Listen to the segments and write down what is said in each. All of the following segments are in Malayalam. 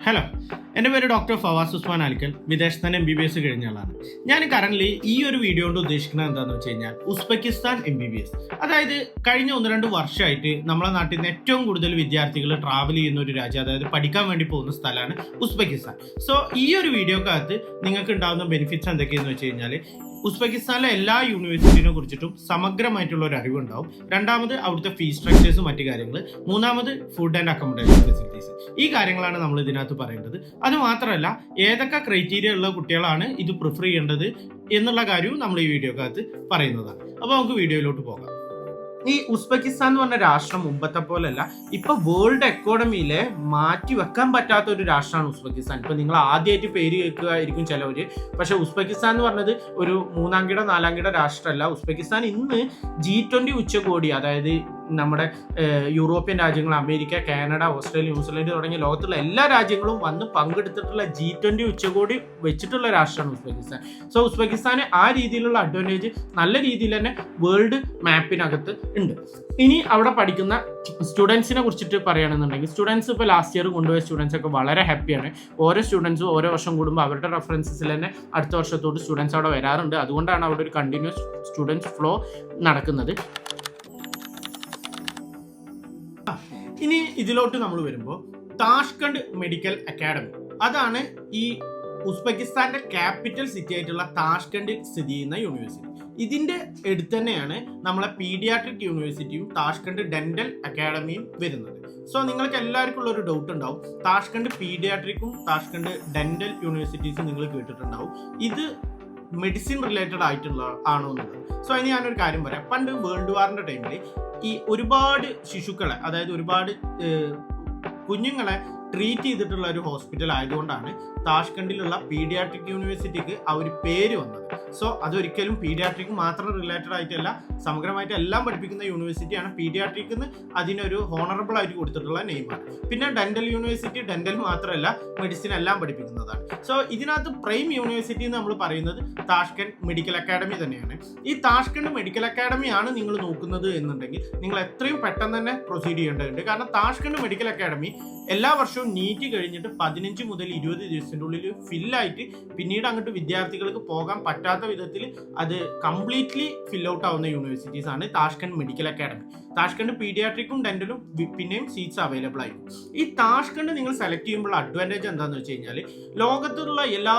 ഹലോ, എൻ്റെ പേര് ഡോക്ടർ ഫവാസ് ഉസ്മാൻ അൽക്കൽ. വിദേശത്ത് തന്നെ MBBS കഴിഞ്ഞ ആളാണ്. ഞാൻ കറന്റ് ഈ ഒരു വീഡിയോ കൊണ്ട് ഉദ്ദേശിക്കുന്നത് എന്താണെന്ന് വെച്ച് കഴിഞ്ഞാൽ ഉസ്ബെക്കിസ്ഥാൻ MBBS. അതായത് കഴിഞ്ഞ 1-2 വർഷമായിട്ട് നമ്മളെ നാട്ടിൽ നിന്ന് ഏറ്റവും കൂടുതൽ വിദ്യാർത്ഥികൾ ട്രാവൽ ചെയ്യുന്ന ഒരു രാജ്യം, അതായത് പഠിക്കാൻ വേണ്ടി പോകുന്ന സ്ഥലമാണ് ഉസ്ബെക്കിസ്ഥാൻ. സോ ഈ ഒരു വീഡിയോക്കകത്ത് നിങ്ങൾക്ക് ഉണ്ടാകുന്ന ബെനിഫിറ്റ്സ് എന്തൊക്കെയാണെന്ന് വെച്ച് കഴിഞ്ഞാൽ ഉസ്ബെക്കിസ്ഥാനിലെ എല്ലാ യൂണിവേഴ്സിറ്റിനെ കുറിച്ചിട്ടും സമഗ്രമായിട്ടുള്ള ഒരു അറിവുണ്ടാവും. രണ്ടാമത് അവിടുത്തെ ഫീസ് സ്ട്രക്ചേഴ്സ്, മറ്റു കാര്യങ്ങൾ. മൂന്നാമത് ഫുഡ് ആൻഡ് അക്കോമഡേഷൻ ഫെസിലിറ്റീസ്. ഈ കാര്യങ്ങളാണ് നമ്മൾ ഇതിനകത്ത് പറയേണ്ടത്. അത് മാത്രമല്ല, ഏതൊക്കെ ക്രൈറ്റീരിയ ഉള്ള കുട്ടികളാണ് ഇത് പ്രിഫർ ചെയ്യേണ്ടത് എന്നുള്ള കാര്യവും നമ്മൾ ഈ വീഡിയോക്കകത്ത് പറയുന്നതാണ്. അപ്പോൾ നമുക്ക് വീഡിയോയിലോട്ട് പോകാം. ഈ ഉസ്ബെക്കിസ്ഥാൻ എന്ന് പറഞ്ഞ രാഷ്ട്രം മുമ്പത്തെ പോലെയല്ല, ഇപ്പൊ വേൾഡ് എക്കോണമിയിലെ മാറ്റി വെക്കാൻ പറ്റാത്ത ഒരു രാഷ്ട്രമാണ് ഉസ്ബെക്കിസ്ഥാൻ. ഇപ്പൊ നിങ്ങൾ ആദ്യമായിട്ട് പേര് കേൾക്കുകയായിരിക്കും ചിലവര്. പക്ഷെ ഉസ്ബെക്കിസ്ഥാൻ എന്ന് പറഞ്ഞത് ഒരു 3-4 രാഷ്ട്രമല്ല. ഉസ്ബെക്കിസ്ഥാൻ ഇന്ന് G20 ഉച്ചകോടി, അതായത് നമ്മുടെ യൂറോപ്യൻ രാജ്യങ്ങൾ, അമേരിക്ക, കാനഡ, ഓസ്ട്രേലിയ, ന്യൂസിലൻഡ് തുടങ്ങിയ ലോകത്തുള്ള എല്ലാ രാജ്യങ്ങളും വന്ന് പങ്കെടുത്തിട്ടുള്ള G20 ഉച്ചകോടി വെച്ചിട്ടുള്ള രാഷ്ട്രമാണ് ഉസ്ബെക്കിസ്ഥാൻ. സോ ഉസ്ബെക്കിസ്ഥാന് ആ രീതിയിലുള്ള അഡ്വാൻറ്റേജ് നല്ല രീതിയിൽ തന്നെ വേൾഡ് മാപ്പിനകത്ത് ഉണ്ട്. ഇനി അവിടെ പഠിക്കുന്ന സ്റ്റുഡൻസിനെ കുറിച്ചിട്ട് പറയുകയാണെന്നുണ്ടെങ്കിൽ, സ്റ്റുഡൻസ് ഇപ്പോൾ ലാസ്റ്റ് ഇയർ കൊണ്ടുപോയ സ്റ്റുഡൻസ് ഒക്കെ വളരെ ഹാപ്പിയാണ്. ഓരോ സ്റ്റുഡൻസും ഓരോ വർഷം കൂടുമ്പോൾ അവരുടെ റെഫറൻസസിൽ തന്നെ അടുത്ത വർഷത്തോട് സ്റ്റുഡൻസ് അവിടെ വരാറുണ്ട്. അതുകൊണ്ടാണ് അവിടെ ഒരു കണ്ടിന്യൂസ് സ്റ്റുഡൻസ് ഫ്ലോ നടക്കുന്നത്. ഇനി ഇതിലോട്ട് നമ്മൾ വരുമ്പോൾ താഷ്കണ്ട് മെഡിക്കൽ അക്കാഡമി, അതാണ് ഈ ഉസ്ബെക്കിസ്ഥാന്റെ ക്യാപിറ്റൽ സിറ്റി ആയിട്ടുള്ള താഷ്കണ്ടിൽ സ്ഥിതി ചെയ്യുന്ന യൂണിവേഴ്സിറ്റി. ഇതിന്റെ അടുത്ത് തന്നെയാണ് നമ്മളെ പീഡിയാട്രിക് യൂണിവേഴ്സിറ്റിയും താഷ്കണ്ട് ഡെന്റൽ അക്കാഡമിയും വരുന്നത്. സോ നിങ്ങൾക്ക് എല്ലാവർക്കും ഉള്ള ഒരു ഡൗട്ട് ഉണ്ടാവും, താഷ്കണ്ട് പീഡിയാട്രിക്കും താഷ്കണ്ട് ഡെന്റൽ യൂണിവേഴ്സിറ്റീസും നിങ്ങൾ കേട്ടിട്ടുണ്ടാവും. ഇത് മെഡിസിൻ റിലേറ്റഡ് ആയിട്ടുള്ള ആണോ എന്നുള്ളത്. സോ അതിന് ഞാനൊരു കാര്യം പറയാം. പണ്ട് വേൾഡ് വാറിന്റെ ടൈമിൽ ഈ ഒരുപാട് ശിശുക്കളെ, അതായത് ഒരുപാട് കുഞ്ഞുങ്ങളെ ട്രീറ്റ് ചെയ്തിട്ടുള്ള ഒരു ഹോസ്പിറ്റൽ ആയതുകൊണ്ടാണ് താഷ്കണ്ടിലുള്ള പീഡിയാട്രിക് യൂണിവേഴ്സിറ്റിക്ക് ആ ഒരു പേര് വന്നത്. സോ അതൊരിക്കലും പീഡിയാട്രിക് മാത്രം റിലേറ്റഡ് ആയിട്ടല്ല, സമഗ്രമായിട്ട് എല്ലാം പഠിപ്പിക്കുന്ന യൂണിവേഴ്സിറ്റിയാണ്. പീഡിയാട്രിക് എന്ന് അതിനൊരു ഹോണറബിൾ ആയിട്ട് കൊടുത്തിട്ടുള്ള നെയിമാണ്. പിന്നെ ഡെന്റൽ യൂണിവേഴ്സിറ്റി ഡെന്റൽ മാത്രമല്ല, മെഡിസിൻ എല്ലാം പഠിപ്പിക്കുന്നതാണ്. സോ ഇതിനകത്ത് പ്രൈം യൂണിവേഴ്സിറ്റി എന്ന് നമ്മൾ പറയുന്നത് താഷ്കണ്ട് മെഡിക്കൽ അക്കാഡമി തന്നെയാണ്. ഈ താഷ്കണ്ട് മെഡിക്കൽ അക്കാഡമിയാണ് നിങ്ങൾ നോക്കുന്നത് എന്നുണ്ടെങ്കിൽ നിങ്ങൾ എത്രയും പെട്ടെന്ന് തന്നെ പ്രൊസീഡ് ചെയ്യേണ്ടതുണ്ട്. കാരണം താഷ്കണ്ട് മെഡിക്കൽ അക്കാഡമി എല്ലാ വർഷവും നീറ്റ് കഴിഞ്ഞിട്ട് 15 മുതൽ 20 ദിവസത്തിൻ്റെ ഉള്ളിൽ ഫില്ലായിട്ട് പിന്നീട് അങ്ങോട്ട് വിദ്യാർത്ഥികൾക്ക് പോകാൻ പറ്റാത്ത വിധത്തിൽ അത് കംപ്ലീറ്റ്ലി ഫിൽ ഔട്ട് ആവുന്ന യൂണിവേഴ്സിറ്റീസ് ആണ് താഷ്കണ്ട് മെഡിക്കൽ അക്കാഡമി. താഷ്കണ്ട് പീഡിയാട്രിക്കും ഡെന്റലും പിന്നെയും സീറ്റ്സ് അവൈലബിൾ ആയിരിക്കും. ഈ താഷ്കണ്ട് നിങ്ങൾ സെലക്ട് ചെയ്യുമ്പോൾ അഡ്വാൻറ്റേജ് എന്താണെന്ന് വെച്ച് കഴിഞ്ഞാൽ, ലോകത്തുള്ള എല്ലാ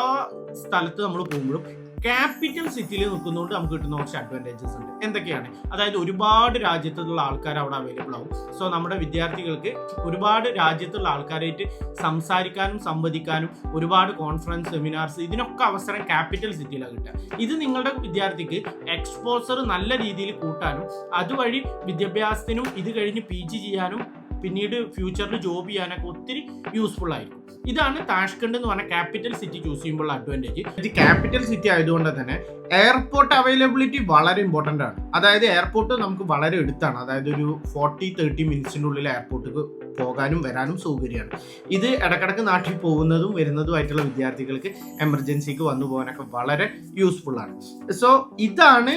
സ്ഥലത്ത് നമ്മൾ പോകുമ്പോഴും ക്യാപിറ്റൽ സിറ്റിയിൽ നിൽക്കുന്നതുകൊണ്ട് നമുക്ക് കിട്ടുന്ന കുറച്ച് അഡ്വാൻറ്റേജസ് ഉണ്ട്. എന്തൊക്കെയാണ്? അതായത് ഒരുപാട് രാജ്യത്തുള്ള ആൾക്കാർ അവിടെ അവൈലബിൾ ആവും. സോ നമ്മുടെ വിദ്യാർത്ഥികൾക്ക് ഒരുപാട് രാജ്യത്തുള്ള ആൾക്കാരായിട്ട് സംസാരിക്കാനും സംവദിക്കാനും, ഒരുപാട് കോൺഫറൻസ്, സെമിനാർസ്, ഇതിനൊക്കെ അവസരം ക്യാപിറ്റൽ സിറ്റിയിലാണ് കിട്ടുക. ഇത് നിങ്ങളുടെ വിദ്യാർത്ഥിക്ക് എക്സ്പോസർ നല്ല രീതിയിൽ കൂട്ടാനും അതുവഴി വിദ്യാഭ്യാസത്തിനും ഇത് കഴിഞ്ഞ് PG ചെയ്യാനും പിന്നീട് ഫ്യൂച്ചറിൽ ജോബ് ചെയ്യാനൊക്കെ ഒത്തിരി യൂസ്ഫുൾ ആയിരിക്കും. ഇതാണ് താഷ്കണ്ട് എന്ന് പറഞ്ഞ ക്യാപിറ്റൽ സിറ്റി ചൂസ് ചെയ്യുമ്പോൾ അഡ്വാൻറ്റേജ്. ഇത് ക്യാപിറ്റൽ സിറ്റി ആയതുകൊണ്ട് തന്നെ എയർപോർട്ട് അവൈലബിലിറ്റി വളരെ ഇമ്പോർട്ടൻ്റ് ആണ്. അതായത് എയർപോർട്ട് നമുക്ക് വളരെ അടുത്താണ്. അതായത് ഒരു 40-30 മിനിറ്റ്സിൻ്റെ ഉള്ളിൽ എയർപോർട്ടിൽ പോകാനും വരാനും സൗകര്യമാണ്. ഇത് ഇടക്കിടക്ക് നാട്ടിൽ പോകുന്നതും വരുന്നതുമായിട്ടുള്ള വിദ്യാർത്ഥികൾക്ക് എമർജൻസിക്ക് വന്നു പോകാനൊക്കെ വളരെ യൂസ്ഫുൾ ആണ്. സോ ഇതാണ്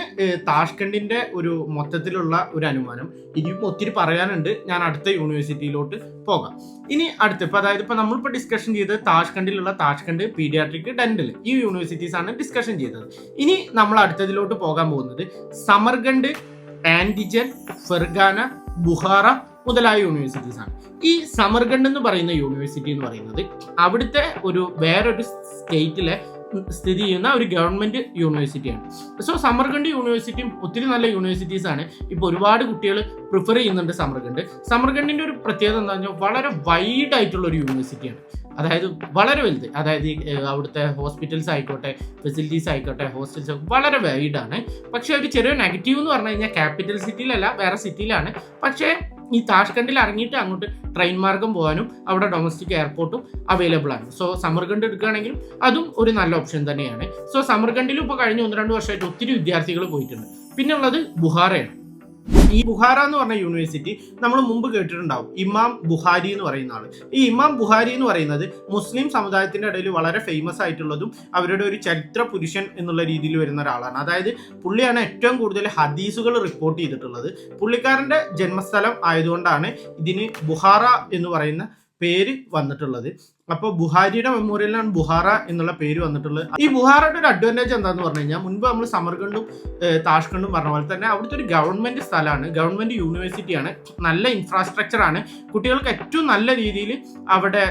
താഷ്കണ്ടിൻ്റെ ഒരു മൊത്തത്തിലുള്ള ഒരു അനുമാനം. ഇനിയും ഒത്തിരി പറയാനുണ്ട്. ഞാൻ അടുത്ത യൂണിവേഴ്സിറ്റിയിലോട്ട് പോകാം. ഇനി അടുത്ത് അതായത് നമ്മളിപ്പോൾ ഡിസ്കഷൻ ചെയ്തത് താഷ്കണ്ടിലുള്ള താഷ്കണ്ട് പീഡിയാട്രിക് ഡെന്റൽ ഈ യൂണിവേഴ്സിറ്റീസ് ആണ് ഡിസ്കഷൻ ചെയ്തത്. ഇനി നമ്മൾ അടുത്തതിലോട്ട് പോകാൻ പോകുന്നത് സമർഖണ്ഡ്, ആൻഡിജൻ, ഫെർഗാന, ബുഹാറ മുതലായ യൂണിവേഴ്സിറ്റീസ് ആണ്. ഈ സമർഖണ്ഡ് എന്ന് പറയുന്ന യൂണിവേഴ്സിറ്റി എന്ന് പറയുന്നത് അവിടുത്തെ വേറൊരു സ്റ്റേറ്റിലെ സ്ഥിതി ചെയ്യുന്ന ഒരു ഗവൺമെന്റ് യൂണിവേഴ്സിറ്റിയാണ്. സോ സമർഖണ്ഡ് യൂണിവേഴ്സിറ്റിയും ഒത്തിരി നല്ല യൂണിവേഴ്സിറ്റീസ് ആണ്. ഇപ്പോൾ ഒരുപാട് കുട്ടികൾ പ്രിഫർ ചെയ്യുന്നുണ്ട് സമർഖണ്ഡ്. സമർഖണ്ഡിന്റെ ഒരു പ്രത്യേകത എന്താണെന്ന് വെച്ചാൽ വളരെ വൈഡ് ആയിട്ടുള്ള ഒരു യൂണിവേഴ്സിറ്റിയാണ്. അതായത് വളരെ വലുത്. അതായത് അവിടുത്തെ ഹോസ്പിറ്റൽസ് ആയിക്കോട്ടെ, ഫെസിലിറ്റീസ് ആയിക്കോട്ടെ, ഹോസ്റ്റൽസ് വളരെ വൈഡാണ്. പക്ഷേ ഒരു ചെറിയ നെഗറ്റീവ് എന്ന് പറഞ്ഞു കഴിഞ്ഞാൽ ക്യാപിറ്റൽ സിറ്റിയിലല്ല, വേറെ സിറ്റിയിലാണ്. പക്ഷേ ഈ താഷ്കണ്ടിൽ ഇറങ്ങിയിട്ട് അങ്ങോട്ട് ട്രെയിൻ മാർഗം പോകാനും അവിടെ ഡൊമസ്റ്റിക് എയർപോർട്ടും അവൈലബിൾ ആണ്. സോ സമർഖണ്ഡ് എടുക്കുകയാണെങ്കിലും അതും ഒരു നല്ല ഓപ്ഷൻ തന്നെയാണ്. സോ സമർഖണ്ഡിലും ഇപ്പോൾ കഴിഞ്ഞ 1-2 വർഷമായിട്ട് ഒത്തിരി വിദ്യാർത്ഥികൾ പോയിട്ടുണ്ട്. പിന്നെ ഉള്ളത് ബുഹാറയാണ്. ഈ ബുഹാറ എന്ന് പറഞ്ഞ യൂണിവേഴ്സിറ്റി നമ്മൾ മുമ്പ് കേട്ടിട്ടുണ്ടാവും, ഇമാം ബുഹാരി എന്ന് പറയുന്ന ആള്. ഈ ഇമാം ബുഹാരി എന്ന് പറയുന്നത് മുസ്ലിം സമുദായത്തിന്റെ ഇടയിൽ വളരെ ഫേമസ് ആയിട്ടുള്ളതും അവരുടെ ഒരു ചരിത്ര പുരുഷൻ എന്നുള്ള രീതിയിൽ വരുന്ന ഒരാളാണ്. അതായത് പുള്ളിയാണ് ഏറ്റവും കൂടുതൽ ഹദീസുകൾ റിപ്പോർട്ട് ചെയ്തിട്ടുള്ളത്. പുള്ളിക്കാരന്റെ ജന്മസ്ഥലം ആയതുകൊണ്ടാണ് ഇതിന് ബുഹാറ എന്ന് പറയുന്ന പേര് വന്നിട്ടുള്ളത്. അപ്പോൾ ബുഹാരിയുടെ മെമ്മോറിയലിനാണ് ബുഹാറ എന്നുള്ള പേര് വന്നിട്ടുള്ളത്. ഈ ബുഹാറയുടെ ഒരു അഡ്വാൻറ്റേജ് എന്താന്ന് പറഞ്ഞു കഴിഞ്ഞാൽ, മുൻപ് നമ്മൾ സമർഖണ്ഡും താഷ്കണ്ടും പറഞ്ഞ പോലെ തന്നെ അവിടുത്തെ ഒരു ഗവൺമെന്റ് സ്ഥലമാണ്, ഗവൺമെന്റ് യൂണിവേഴ്സിറ്റിയാണ്, നല്ല ഇൻഫ്രാസ്ട്രക്ചറാണ്. കുട്ടികൾക്ക് ഏറ്റവും നല്ല രീതിയിൽ അവിടെ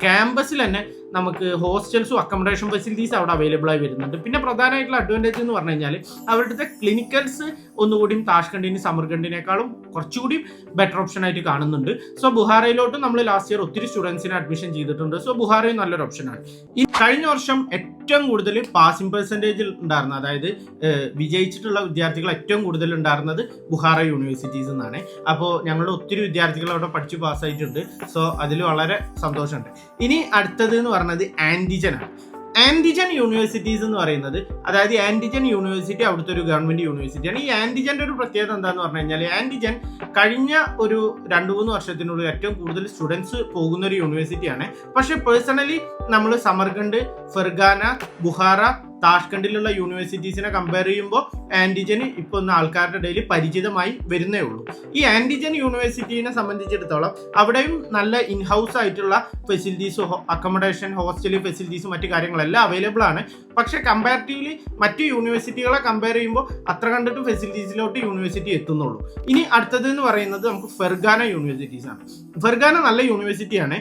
ക്യാമ്പസിൽ തന്നെ നമുക്ക് ഹോസ്റ്റൽസും അക്കോമഡേഷൻ ഫെസിലിറ്റീസ് അവിടെ അവൈലബിൾ ആയി വരുന്നുണ്ട്. പിന്നെ പ്രധാനമായിട്ടുള്ള അഡ്വാൻറ്റേജ് എന്ന് പറഞ്ഞു കഴിഞ്ഞാൽ അവിടുത്തെ ക്ലിനിക്കൽസ് ഒന്നുകൂടിയും താഷ്കണ്ടിന് സമർഖണ്ഡിനേക്കാളും കുറച്ചുകൂടി ബെറ്റർ ഓപ്ഷൻ ആയിട്ട് കാണുന്നുണ്ട്. സോ ബുഹാറയിലോട്ടും നമ്മൾ ലാസ്റ്റ് ഇയർ ഒത്തിരി സ്റ്റുഡൻസിനെ അഡ്മിഷൻ ചെയ്തിട്ടുണ്ട്. സോ ബുഹാറയും നല്ലൊരു ഓപ്ഷനാണ്. ഈ കഴിഞ്ഞ വർഷം ഏറ്റവും കൂടുതൽ പാസിംഗ് പെർസെൻറ്റേജിൽ ഉണ്ടായിരുന്ന, അതായത് വിജയിച്ചിട്ടുള്ള വിദ്യാർത്ഥികൾ ഏറ്റവും കൂടുതൽ ഉണ്ടായിരുന്നത് ബുഹാറ യൂണിവേഴ്സിറ്റീസ് എന്നാണ്. അപ്പോൾ ഞങ്ങളുടെ ഒത്തിരി വിദ്യാർത്ഥികൾ അവിടെ പഠിച്ച് പാസ്സായിട്ടുണ്ട്. സോ അതിൽ വളരെ സന്തോഷമുണ്ട്. ഇനി അടുത്തത് എന്ന് പറഞ്ഞത് ആൻറ്റിജൻ ആണ്. ആൻറ്റിജൻ യൂണിവേഴ്സിറ്റീസ് എന്ന് പറയുന്നത്, അതായത് ആൻറ്റിജൻ യൂണിവേഴ്സിറ്റി അവിടുത്തെ ഒരു ഗവൺമെന്റ് യൂണിവേഴ്സിറ്റിയാണ്. ഈ ആൻറ്റിജന്റെ ഒരു പ്രത്യേകത എന്താന്ന് പറഞ്ഞു കഴിഞ്ഞാൽ, ആൻറ്റിജൻ കഴിഞ്ഞ ഒരു 2-3 വർഷത്തിനുള്ളിൽ ഏറ്റവും കൂടുതൽ സ്റ്റുഡൻസ് പോകുന്ന ഒരു യൂണിവേഴ്സിറ്റിയാണ്. പക്ഷെ പേഴ്സണലി നമ്മൾ സമർഖണ്ഡ്, ഫെർഗാന, ബുഹാറ, താഷ്കണ്ടിലുള്ള യൂണിവേഴ്സിറ്റീസിനെ കമ്പയർ ചെയ്യുമ്പോൾ ആൻറ്റിജന് ഇപ്പോൾ ഒന്ന് ആൾക്കാരുടെ ഇടയിൽ പരിചിതമായി വരുന്നേ ഉള്ളൂ. ഈ ആൻറ്റിജൻ യൂണിവേഴ്സിറ്റീനെ സംബന്ധിച്ചിടത്തോളം അവിടെയും നല്ല ഇൻഹൗസ് ആയിട്ടുള്ള ഫെസിലിറ്റീസും അക്കോമഡേഷൻ, ഹോസ്റ്റൽ ഫെസിലിറ്റീസും മറ്റു കാര്യങ്ങളെല്ലാം അവൈലബിൾ ആണ്. പക്ഷേ കമ്പാരിറ്റീവ്ലി മറ്റു യൂണിവേഴ്സിറ്റികളെ കമ്പയർ ചെയ്യുമ്പോൾ അത്ര കണ്ടിട്ട് ഫെസിലിറ്റീസിലോട്ട് യൂണിവേഴ്സിറ്റി എത്തുന്നുള്ളൂ. ഇനി അടുത്തത് എന്ന് പറയുന്നത് നമുക്ക് ഫെർഗാന യൂണിവേഴ്സിറ്റീസ് ആണ്. ഫെർഗാന നല്ല യൂണിവേഴ്സിറ്റിയാണ്,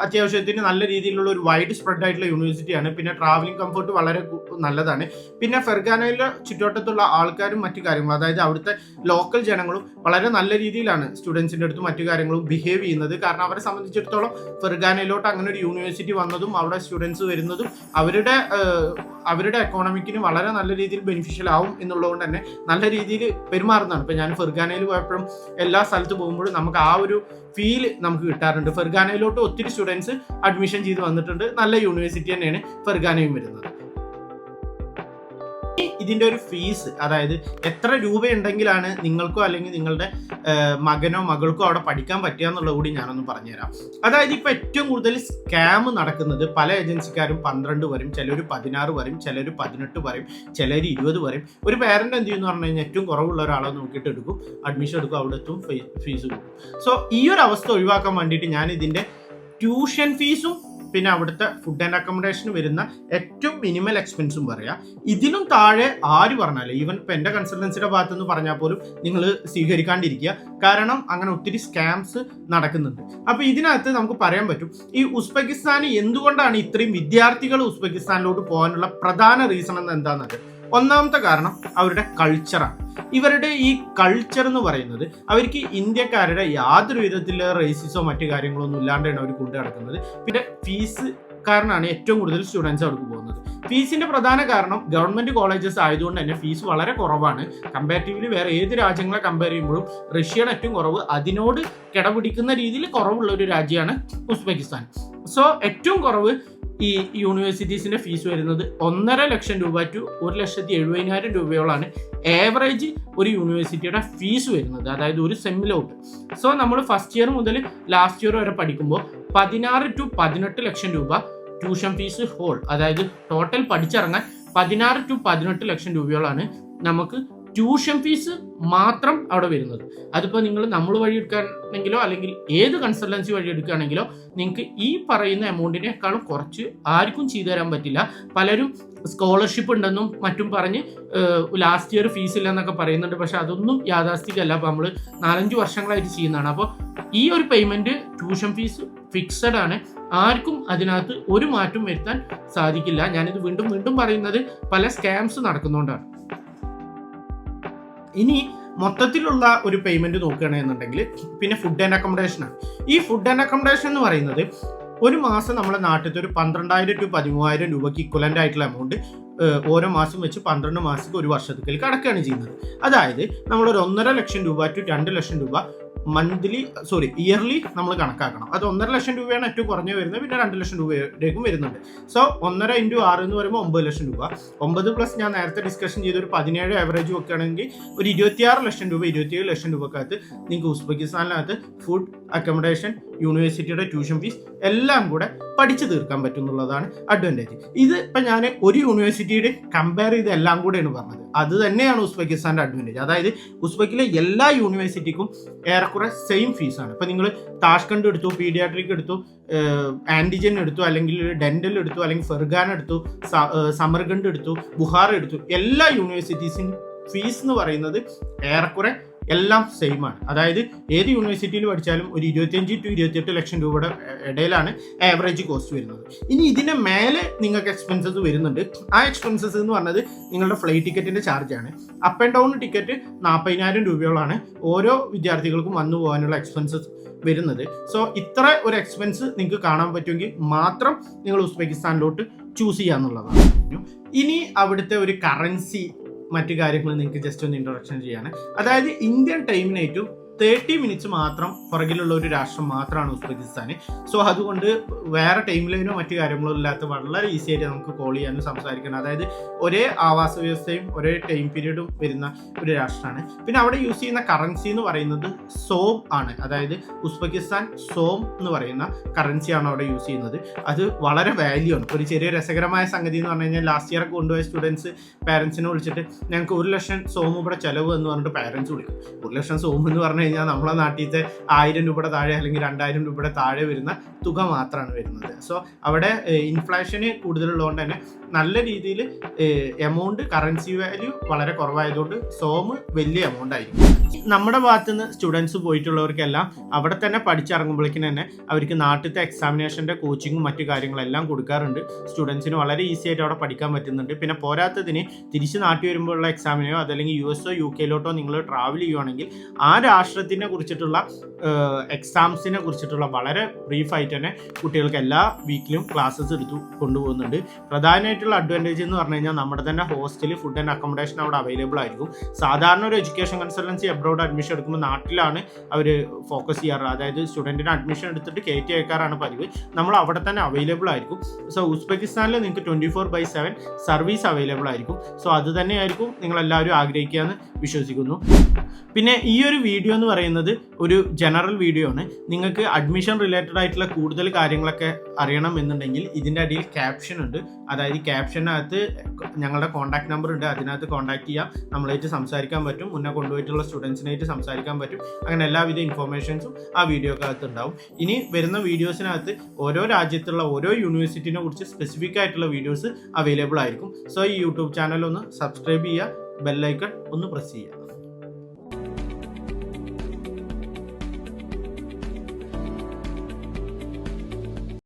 അത്യാവശ്യത്തിന് നല്ല രീതിയിലുള്ള ഒരു വൈഡ് സ്പ്രെഡ് ആയിട്ടുള്ള യൂണിവേഴ്സിറ്റിയാണ്. പിന്നെ ട്രാവലിംഗ് കംഫർട്ട് വളരെ നല്ലതാണ്. പിന്നെ ഫെർഗാനയിലെ ചുറ്റുവട്ടത്തുള്ള ആൾക്കാരും മറ്റു കാര്യങ്ങളും, അതായത് അവിടുത്തെ ലോക്കൽ ജനങ്ങളും വളരെ നല്ല രീതിയിലാണ് സ്റ്റുഡൻസിൻ്റെ അടുത്തും മറ്റു കാര്യങ്ങളും ബിഹേവ് ചെയ്യുന്നത്. കാരണം അവരെ സംബന്ധിച്ചിടത്തോളം ഫെർഗാനയിലോട്ട് അങ്ങനെ ഒരു യൂണിവേഴ്സിറ്റി വന്നതും അവിടെ സ്റ്റുഡൻസ് വരുന്നതും അവരുടെ എക്കോണമിക്കിന് വളരെ നല്ല രീതിയിൽ ബെനിഫിഷ്യൽ ആവും എന്നുള്ളതുകൊണ്ട് തന്നെ നല്ല രീതിയിൽ പെരുമാറുന്നതാണ്. ഇപ്പം ഞാൻ ഫെർഗാനയിൽ പോയപ്പോഴും എല്ലാ സ്ഥലത്ത് പോകുമ്പോഴും നമുക്ക് ആ ഒരു ഫീൽ നമുക്ക് കിട്ടാറുണ്ട്. ഫെർഗാനയിലോട്ട് ഒത്തിരി സ്റ്റുഡൻസ് അഡ്മിഷൻ ചെയ്ത് വന്നിട്ടുണ്ട്. നല്ല യൂണിവേഴ്സിറ്റി തന്നെയാണ് ഫെർഗാനയും വരുന്നത്. ഇതിൻ്റെ ഒരു ഫീസ്, അതായത് എത്ര രൂപയുണ്ടെങ്കിലാണ് നിങ്ങൾക്കോ അല്ലെങ്കിൽ നിങ്ങളുടെ മകനോ മകൾക്കോ അവിടെ പഠിക്കാൻ പറ്റുക എന്നുള്ളത് കൂടി ഞാനൊന്ന് പറഞ്ഞുതരാം. അതായത് ഇപ്പോൾ ഏറ്റവും കൂടുതൽ സ്കാം നടക്കുന്നത്, പല ഏജൻസിക്കാരും 12 വരും, ചിലർ 16 വരും, ചിലർ 18 വരും, ചിലർ 20 വരും. ഒരു പേരന്റ് എന്ത് ചെയ്യുമെന്ന് പറഞ്ഞു കഴിഞ്ഞാൽ ഏറ്റവും കുറവുള്ള ഒരാളെ നോക്കിയിട്ട് എടുക്കും, അഡ്മിഷൻ എടുക്കും, അവിടെ എത്തും, ഫീസ് കൊടുക്കും. സോ ഈ ഒരു അവസ്ഥ ഒഴിവാക്കാൻ വേണ്ടിയിട്ട് ഞാൻ ഇതിൻ്റെ ട്യൂഷൻ ഫീസും പിന്നെ അവിടുത്തെ ഫുഡ് ആൻഡ് അക്കോമഡേഷന് വരുന്ന ഏറ്റവും മിനിമൽ എക്സ്പെൻസും പറയാം. ഇതിനും താഴെ ആര് പറഞ്ഞാലും, ഈവൻ ഇപ്പം എൻ്റെ കൺസൾട്ടൻസിയുടെ ഭാഗത്തുനിന്ന് പറഞ്ഞാൽ പോലും നിങ്ങൾ സ്വീകരിക്കാണ്ടിരിക്കുക. കാരണം അങ്ങനെ ഒത്തിരി സ്കാംസ് നടക്കുന്നുണ്ട്. അപ്പോൾ ഇതിനകത്ത് നമുക്ക് പറയാൻ പറ്റും, ഈ ഉസ്ബെക്കിസ്ഥാന് എന്തുകൊണ്ടാണ് ഇത്രയും വിദ്യാർത്ഥികൾ ഉസ്ബെക്കിസ്ഥാനിലോട്ട് പോകാനുള്ള പ്രധാന റീസൺ എന്ന് എന്താണെന്നറിയാം. ഒന്നാമത്തെ കാരണം അവരുടെ കൾച്ചറാണ്. ഇവരുടെ ഈ കൾച്ചർ എന്ന് പറയുന്നത് അവർക്ക് ഇന്ത്യക്കാരുടെ യാതൊരു വിധത്തിലുള്ള റേസിസോ മറ്റു കാര്യങ്ങളോ ഒന്നും ഇല്ലാണ്ടാണ് അവർ കൊണ്ടു നടക്കുന്നത്. പിന്നെ ഫീസ് കാരണമാണ് ഏറ്റവും കൂടുതൽ സ്റ്റുഡൻസ് അവർക്ക് പോകുന്നത്. ഫീസിന്റെ പ്രധാന കാരണം ഗവൺമെന്റ് കോളേജസ് ആയതുകൊണ്ട് തന്നെ ഫീസ് വളരെ കുറവാണ്. കമ്പാരിറ്റീവ്ലി വേറെ ഏത് രാജ്യങ്ങളെ കമ്പയർ ചെയ്യുമ്പോഴും റഷ്യയുടെ ഏറ്റവും കുറവ്, അതിനോട് കിടപിടിക്കുന്ന രീതിയിൽ കുറവുള്ള ഒരു രാജ്യമാണ് ഉസ്ബെക്കിസ്ഥാൻ. സോ ഏറ്റവും കുറവ് ഈ യൂണിവേഴ്സിറ്റീസിന്റെ ഫീസ് വരുന്നത് 1.5 ലക്ഷം രൂപ ടു 1,70,000 രൂപയോളാണ് ആവറേജ് ഒരു യൂണിവേഴ്സിറ്റിയുടെ ഫീസ് വരുന്നത്, അതായത് ഒരു സെമ്മിലോട്ട്. സോ നമ്മൾ ഫസ്റ്റ് ഇയർ മുതൽ ലാസ്റ്റ് ഇയർ വരെ പഠിക്കുമ്പോൾ 16 to 18 ലക്ഷം രൂപ ട്യൂഷൻ ഫീസ് ഹോൾ, അതായത് ടോട്ടൽ പഠിച്ചിറങ്ങാൻ 16 to 18 ലക്ഷം രൂപയോളാണ് നമുക്ക് ട്യൂഷൻ ഫീസ് മാത്രം അവിടെ വരുന്നത്. അതിപ്പോൾ നിങ്ങൾ നമ്മൾ വഴി എടുക്കുകയാണെങ്കിലോ അല്ലെങ്കിൽ ഏത് കൺസൾട്ടൻസി വഴി എടുക്കുകയാണെങ്കിലോ നിങ്ങൾക്ക് ഈ പറയുന്ന എമൗണ്ടിനേക്കാളും കുറച്ച് ആർക്കും ചെയ്തു തരാൻ പറ്റില്ല. പലരും സ്കോളർഷിപ്പ് ഉണ്ടെന്നും മറ്റും പറഞ്ഞ് ലാസ്റ്റ് ഇയർ ഫീസ് ഇല്ലെന്നൊക്കെ പറയുന്നുണ്ട്. പക്ഷെ അതൊന്നും യാഥാസ്ഥികമല്ല. അപ്പോൾ നമ്മൾ 4-5 വർഷങ്ങളായിട്ട് ചെയ്യുന്നതാണ്. അപ്പോൾ ഈ ഒരു പേയ്മെൻറ്റ് ട്യൂഷൻ ഫീസ് ഫിക്സഡ് ആണ്. ആർക്കും അതിനകത്ത് ഒരു മാറ്റം വരുത്താൻ സാധിക്കില്ല. ഞാനിത് വീണ്ടും വീണ്ടും പറയുന്നത് പല സ്കാംസ് നടക്കുന്നതുകൊണ്ടാണ്. ഇനി മൊത്തത്തിലുള്ള ഒരു പേയ്മെന്റ് നോക്കുകയാണെന്നുണ്ടെങ്കിൽ പിന്നെ ഫുഡ് ആൻഡ് അക്കോമഡേഷനാണ്. ഈ ഫുഡ് ആൻഡ് അക്കോമഡേഷൻ എന്ന് പറയുന്നത് ഒരു മാസം നമ്മുടെ നാട്ടിലത്തെ ഒരു 12,000 to 13,000 രൂപയ്ക്ക് ഇക്വലൻ്റ് ആയിട്ടുള്ള എമൗണ്ട് ഓരോ മാസം വെച്ച് 12 മാസത്തേക്ക് ഒരു വർഷത്തേക്ക് അടക്കുകയാണ് ചെയ്യുന്നത്. അതായത് നമ്മളൊരു 1.5 ലക്ഷം രൂപ ടു 2 ലക്ഷം രൂപ ഇയർലി നമ്മൾ കണക്കാക്കണം. അത് 1.5 ലക്ഷം രൂപയാണ് ഏറ്റവും കുറഞ്ഞു വരുന്നത്. പിന്നെ 2 ലക്ഷം രൂപയിലേക്കും വരുന്നുണ്ട്. സോ 1.5 into 6 എന്ന് പറയുമ്പോൾ 9 ലക്ഷം രൂപ. 9 പ്ലസ് ഞാൻ നേരത്തെ ഡിസ്കഷൻ ചെയ്ത ഒരു 17 ആവറേജ് വെക്കുകയാണെങ്കിൽ ഒരു 26 ലക്ഷം രൂപ, 27 ലക്ഷം രൂപക്കകത്ത് നിങ്ങൾക്ക് ഉസ്ബെക്കിസ്ഥാനിനകത്ത് ഫുഡ്, അക്കോമഡേഷൻ, യൂണിവേഴ്സിറ്റിയുടെ ട്യൂഷൻ ഫീസ് എല്ലാം കൂടെ പഠിച്ചു തീർക്കാൻ പറ്റും എന്നുള്ളതാണ് അഡ്വാൻറ്റേജ്. ഇത് ഇപ്പം ഞാൻ ഒരു യൂണിവേഴ്സിറ്റിയുടെ കമ്പയർ ചെയ്ത് എല്ലാം കൂടെയാണ് പറഞ്ഞത്. അത് തന്നെയാണ് ഉസ്ബെക്കിസ്ഥാൻ്റെ അഡ്വാൻറ്റേജ്. അതായത് ഉസ്ബെക്കിലെ എല്ലാ യൂണിവേഴ്സിറ്റിക്കും ഏറെക്കുറെ സെയിം ഫീസാണ്. ഇപ്പം നിങ്ങൾ താഷ്കണ്ട് എടുത്തു, പീഡിയാട്രിക് എടുത്തു, ആൻറ്റിജൻ എടുത്തു, അല്ലെങ്കിൽ ഡെന്റൽ എടുത്തു, അല്ലെങ്കിൽ ഫെർഗാൻ എടുത്തു, സമർഗണ്ട് എടുത്തു, ബുഹാർ എടുത്തു, എല്ലാ യൂണിവേഴ്സിറ്റീസിനും ഫീസ് എന്ന് പറയുന്നത് ഏറെക്കുറെ എല്ലാം സെയിം ആണ്. അതായത് ഏത് യൂണിവേഴ്സിറ്റിയിൽ പഠിച്ചാലും ഒരു 25 to 28 ലക്ഷം രൂപയുടെ ഇടയിലാണ് ആവറേജ് കോസ്റ്റ് വരുന്നത്. ഇനി ഇതിന് മേലെ നിങ്ങൾക്ക് എക്സ്പെൻസസ് വരുന്നുണ്ട്. ആ എക്സ്പെൻസസ് എന്ന് പറഞ്ഞത് നിങ്ങളുടെ ഫ്ലൈറ്റ് ടിക്കറ്റിന്റെ ചാർജാണ്. അപ്പ് ആൻഡ് ഡൗൺ ടിക്കറ്റ് 40,000 രൂപയോളാണ് ഓരോ വിദ്യാർത്ഥികൾക്കും വന്നു പോകാനുള്ള എക്സ്പെൻസസ് വരുന്നത്. സോ ഇത്ര ഒരു എക്സ്പെൻസ് നിങ്ങൾക്ക് കാണാൻ പറ്റുമെങ്കിൽ മാത്രം നിങ്ങൾ ഉസ്ബെക്കിസ്ഥാനിലോട്ട് ചൂസ് ചെയ്യാന്നുള്ളതാണ്. ഇനി അവിടുത്തെ ഒരു കറൻസി മറ്റു കാര്യങ്ങൾ നിങ്ങൾക്ക് ജസ്റ്റ് ഒന്ന് ഇൻട്രൊഡക്ഷൻ ചെയ്യാണ്. അതായത് ഇന്ത്യൻ ടൈമിനേറ്റവും 30 മിനിറ്റ്സ് മാത്രം പുറകിലുള്ള ഒരു രാഷ്ട്രം മാത്രമാണ് ഉസ്ബെക്കിസ്ഥാൻ. സോ അതുകൊണ്ട് വേറെ ടൈം ലൈനോ മറ്റു കാര്യങ്ങളോ ഇല്ലാത്ത വളരെ ഈസി ആയിട്ട് നമുക്ക് കോൾ ചെയ്യാനും സംസാരിക്കാനും, അതായത് ഒരേ ആവാസ വ്യവസ്ഥയും ഒരേ ടൈം പീരീഡും വരുന്ന ഒരു രാഷ്ട്രമാണ്. പിന്നെ അവിടെ യൂസ് ചെയ്യുന്ന കറൻസി എന്ന് പറയുന്നത് സോം ആണ്. അതായത് ഉസ്ബെക്കിസ്ഥാൻ സോം എന്ന് പറയുന്ന കറൻസിയാണ് അവിടെ യൂസ് ചെയ്യുന്നത്. അത് വളരെ വാല്യൂ ആണ്. ഒരു ചെറിയ രസകരമായ സംഗതി എന്ന് പറഞ്ഞു കഴിഞ്ഞാൽ ലാസ്റ്റ് ഇയർ കൊണ്ടുപോയ സ്റ്റുഡൻസ് പാരൻസിനെ വിളിച്ചിട്ട് ഞങ്ങൾക്ക് 1 ലക്ഷം സോം ഇവിടെ ചിലവ് എന്ന് പറഞ്ഞിട്ട് പാരൻസ് വിളിക്കും. 1 ലക്ഷം സോം എന്ന് പറഞ്ഞു കഴിഞ്ഞാൽ നമ്മളെ നാട്ടിലത്തെ 1000 രൂപയുടെ താഴെ അല്ലെങ്കിൽ 2000 രൂപയുടെ താഴെ വരുന്ന തുക മാത്രമാണ് വരുന്നത്. സോ അവിടെ ഇൻഫ്ലേഷന് കൂടുതലുള്ളതുകൊണ്ട് തന്നെ നല്ല രീതിയിൽ എമൗണ്ട് കറൻസി വാല്യൂ വളരെ കുറവായതുകൊണ്ട് സോമ് വലിയ എമൗണ്ട് ആയിരിക്കും. നമ്മുടെ ഭാഗത്തു നിന്ന് സ്റ്റുഡൻസ് പോയിട്ടുള്ളവർക്കെല്ലാം അവിടെ തന്നെ പഠിച്ചിറങ്ങുമ്പോഴേക്കും തന്നെ അവർക്ക് നാട്ടിലത്തെ എക്സാമിനേഷൻ്റെ കോച്ചിങ്ങും മറ്റു കാര്യങ്ങളെല്ലാം കൊടുക്കാറുണ്ട്. സ്റ്റുഡൻസിന് വളരെ ഈസി ആയിട്ട് അവിടെ പഠിക്കാൻ പറ്റുന്നുണ്ട്. പിന്നെ പോരാത്തതിന് തിരിച്ച് നാട്ടിൽ വരുമ്പോഴുള്ള എക്സാമിനെയോ അതല്ലെങ്കിൽ US ഓ UK ലോട്ടോ നിങ്ങൾ ട്രാവൽ ചെയ്യുവാണെങ്കിൽ ആ രാഷ്ട്രത്തിനെ കുറിച്ചിട്ടുള്ള എക്സാംസിനെ കുറിച്ചിട്ടുള്ള വളരെ ബ്രീഫായിട്ട് തന്നെ കുട്ടികൾക്ക് എല്ലാ വീക്കിലും ക്ലാസ്സസ് എടുത്തു കൊണ്ടുപോകുന്നുണ്ട്. പ്രധാനമായിട്ടുള്ള അഡ്വാൻറ്റേജ് എന്ന് പറഞ്ഞു കഴിഞ്ഞാൽ നമ്മുടെ തന്നെ ഹോസ്റ്റൽ, ഫുഡ് ആൻഡ് അക്കോമഡേഷൻ അവിടെ അവൈലബിൾ ആയിരിക്കും. സാധാരണ ഒരു എഡ്യൂക്കേഷൻ കൺസൾട്ടൻസി അബ്രോഡ് അഡ്മിഷൻ എടുക്കുമ്പോൾ നാട്ടിലാണ് അവർ ഫോക്കസ് ചെയ്യാറ്. അതായത് സ്റ്റുഡൻറ്റിന് അഡ്മിഷൻ എടുത്തിട്ട് കയറ്റി അയക്കാറാണ് പതിവ്. നമ്മൾ അവിടെ തന്നെ അവൈലബിൾ ആയിരിക്കും. സോ ഉസ്ബെക്കിസ്ഥാനിൽ നിങ്ങൾക്ക് 24/7 സർവീസ് അവൈലബിൾ ആയിരിക്കും. സോ അത് തന്നെയായിരിക്കും നിങ്ങളെല്ലാവരും ആഗ്രഹിക്കുകയെന്ന് വിശ്വസിക്കുന്നു. പിന്നെ ഈ ഒരു വീഡിയോ എന്ന് പറയുന്നത് ഒരു ജനറൽ വീഡിയോ ആണ്. നിങ്ങൾക്ക് അഡ്മിഷൻ റിലേറ്റഡ് ആയിട്ടുള്ള കൂടുതൽ കാര്യങ്ങളൊക്കെ അറിയണം എന്നുണ്ടെങ്കിൽ ഇതിൻ്റെ അടിയിൽ ക്യാപ്ഷൻ ഉണ്ട്. അതായത് ക്യാപ്ഷനകത്ത് ഞങ്ങളുടെ കോൺടാക്ട് നമ്പർ ഉണ്ട്. അതിനകത്ത് കോൺടാക്ട് ചെയ്യാം. നമ്മളായിട്ട് സംസാരിക്കാൻ പറ്റും. മുന്നേ കൊണ്ടുപോയിട്ടുള്ള സ്റ്റുഡൻസിനായിട്ട് സംസാരിക്കാൻ പറ്റും. അങ്ങനെ എല്ലാവിധ ഇൻഫോർമേഷൻസും ആ വീഡിയോക്കകത്ത് ഉണ്ടാവും. ഇനി വരുന്ന വീഡിയോസിനകത്ത് ഓരോ രാജ്യത്തുള്ള ഓരോ യൂണിവേഴ്സിറ്റിനെ കുറിച്ച് സ്പെസിഫിക് ആയിട്ടുള്ള വീഡിയോസ് അവൈലബിൾ ആയിരിക്കും. സോ ഈ യൂട്യൂബ് ചാനൽ ഒന്ന് സബ്സ്ക്രൈബ് ചെയ്യുക, ബെല്ലൈക്കൺ ഒന്ന് പ്രസ് ചെയ്യുക.